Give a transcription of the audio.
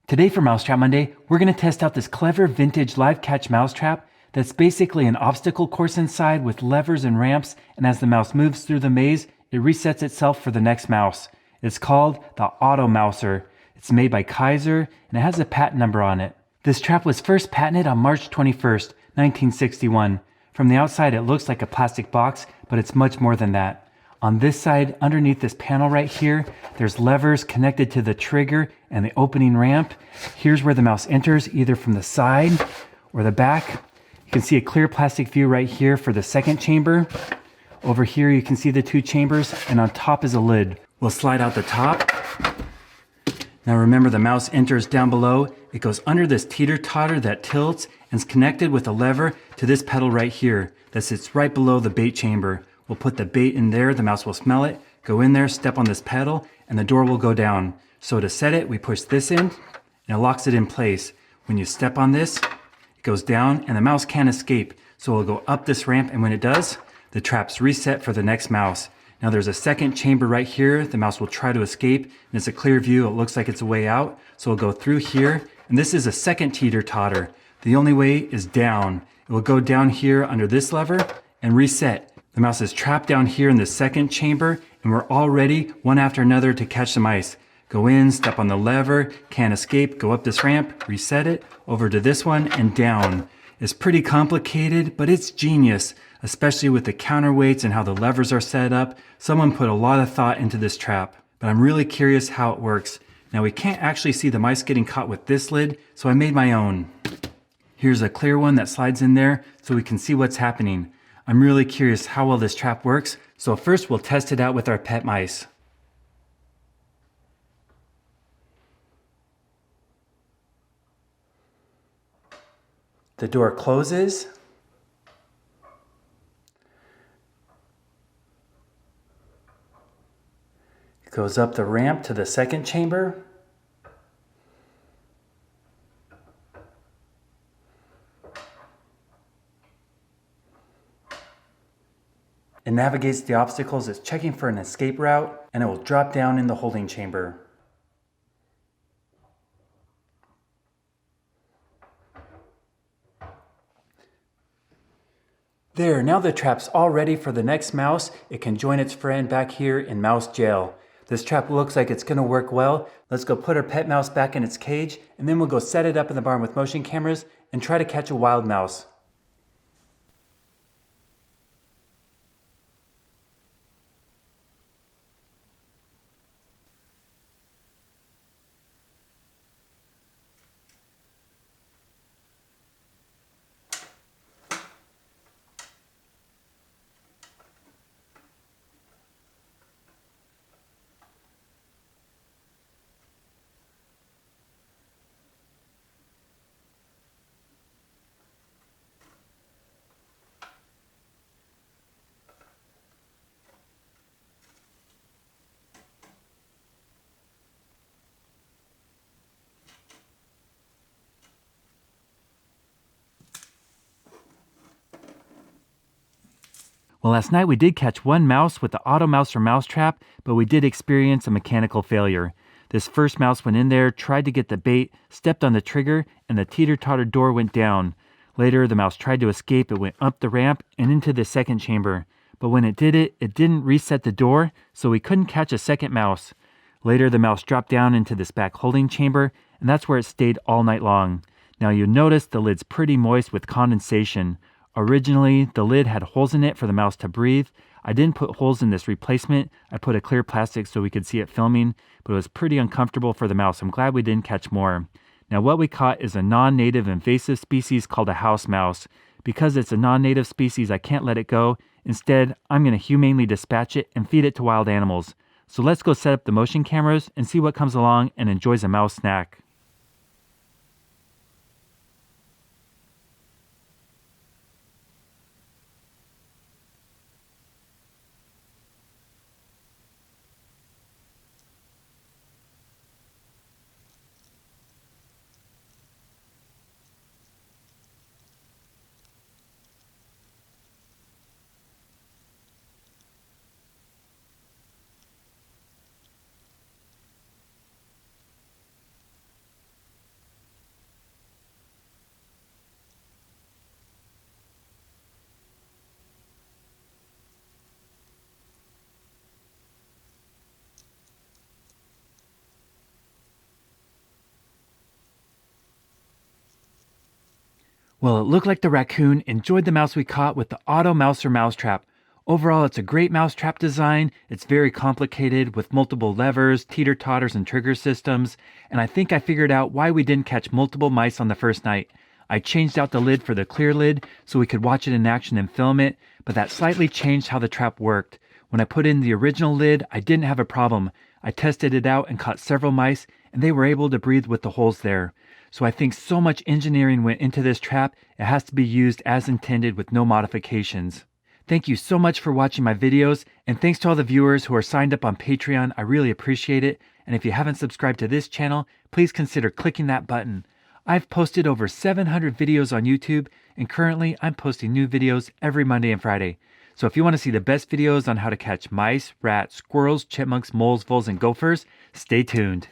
Today for Mousetrap Monday, we're going to test out this clever vintage live catch mousetrap that's basically an obstacle course inside with levers and ramps, and as the mouse moves through the maze, it resets itself for the next mouse. It's called the Auto Mouser. It's made by Kaiser and it has a patent number on it. This trap was first patented on March 21st, 1961. From the outside it looks like a plastic box, but it's much more than that. On this side, underneath this panel right here, there's levers connected to the trigger and the opening ramp. Here's where the mouse enters, either from the side or the back. You can see a clear plastic view right here for the second chamber. Over here you can see the two chambers, and on top is a lid. We'll slide out the top. Now remember, the mouse enters down below. It goes under this teeter-totter that tilts and is connected with a lever to this pedal right here that sits right below the bait chamber. We'll put the bait in there, the mouse will smell it, go in there, step on this pedal, and the door will go down. So to set it, we push this in, and it locks it in place. When you step on this, it goes down, and the mouse can't escape. So it'll go up this ramp, and when it does, the trap's reset for the next mouse. Now there's a second chamber right here. The mouse will try to escape, and it's a clear view. It looks like it's a way out. So we'll go through here, and this is a second teeter-totter. The only way is down. It will go down here under this lever and reset. The mouse is trapped down here in the second chamber, and we're all ready, one after another, to catch the mice. Go in, step on the lever, can't escape, go up this ramp, reset it, over to this one, and down. It's pretty complicated, but it's genius, especially with the counterweights and how the levers are set up. Someone put a lot of thought into this trap, but I'm really curious how it works. Now we can't actually see the mice getting caught with this lid, so I made my own. Here's a clear one that slides in there so we can see what's happening. I'm really curious how well this trap works, so first we'll test it out with our pet mice. The door closes. It goes up the ramp to the second chamber. It navigates the obstacles, it's checking for an escape route, and it will drop down in the holding chamber. There, now the trap's all ready for the next mouse. It can join its friend back here in mouse jail. This trap looks like it's going to work well. Let's go put our pet mouse back in its cage, and then we'll go set it up in the barn with motion cameras and try to catch a wild mouse. Well, last night we did catch one mouse with the Auto Mouser mousetrap, but we did experience a mechanical failure. This first mouse went in there, tried to get the bait, stepped on the trigger, and the teeter-totter door went down. Later, the mouse tried to escape. It went up the ramp and into the second chamber. But when it did it, it didn't reset the door, so we couldn't catch a second mouse. Later, the mouse dropped down into this back holding chamber, and that's where it stayed all night long. Now you notice the lid's pretty moist with condensation. Originally, the lid had holes in it for the mouse to breathe. I didn't put holes in this replacement. I put a clear plastic so we could see it filming, but it was pretty uncomfortable for the mouse. I'm glad we didn't catch more. Now what we caught is a non-native invasive species called a house mouse. Because it's a non-native species, I can't let it go. Instead, I'm going to humanely dispatch it and feed it to wild animals. So let's go set up the motion cameras and see what comes along and enjoys a mouse snack. Well, it looked like the raccoon enjoyed the mouse we caught with the Auto Mouser Mousetrap. Overall, it's a great mousetrap design. It's very complicated with multiple levers, teeter-totters, and trigger systems. And I think I figured out why we didn't catch multiple mice on the first night. I changed out the lid for the clear lid so we could watch it in action and film it, but that slightly changed how the trap worked. When I put in the original lid, I didn't have a problem. I tested it out and caught several mice, and they were able to breathe with the holes there. So I think so much engineering went into this trap, it has to be used as intended with no modifications. Thank you so much for watching my videos, and thanks to all the viewers who are signed up on Patreon. I really appreciate it. And if you haven't subscribed to this channel, please consider clicking that button. I've posted over 700 videos on YouTube, and currently I'm posting new videos every Monday and Friday. So if you want to see the best videos on how to catch mice, rats, squirrels, chipmunks, moles, voles, and gophers, stay tuned.